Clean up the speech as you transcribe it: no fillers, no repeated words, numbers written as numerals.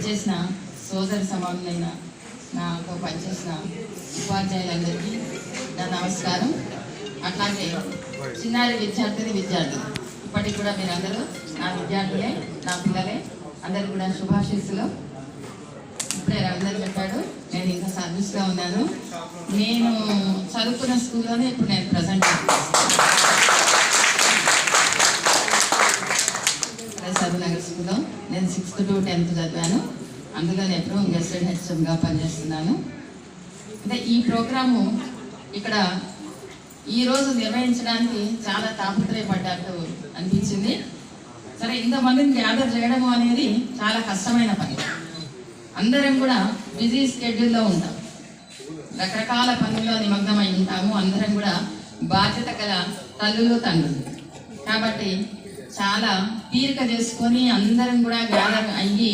విచ్చేసిన సోదరి సమానులైన నాతో పనిచేసిన ఉపాధ్యాయులందరికీ నా నమస్కారం. అట్లాగే చిన్నారి విద్యార్థులు ఇప్పటికి కూడా మీరందరూ నా విద్యార్థులే, నా పిల్లలే. అందరు కూడా శుభాశీస్సులు. ఇప్పుడే రవీందర్ చెప్పాడు, నేను ఇంకా సర్వీస్లో ఉన్నాను. నేను చదువుకున్న స్కూల్లోనే ఇప్పుడు నేను ప్రజెంట్ సర్వనగర్ స్కూల్లో నేను 6th to 10th చదివాను. అందులో నేను ఎప్పుడూ గెస్టెడ్ హెచ్ఎంగా పనిచేస్తున్నాను. అంటే ఈ ప్రోగ్రాము ఇక్కడ ఈరోజు నిర్వహించడానికి చాలా తాపత్రయపడ్డట్టు అనిపించింది. సరే, ఇంతమందిని గ్యాదర్ చేయడం అనేది చాలా కష్టమైన పని. అందరం కూడా బిజీ స్కెడ్యూల్లో ఉంటాం, రకరకాల పనుల్లో నిమగ్నమై ఉంటాము. అందరం కూడా బాధ్యత గల తల్లులు తండ్రులు కాబట్టి చాలా తీరిక చేసుకొని అందరం కూడా గ్యాదర్ అయ్యి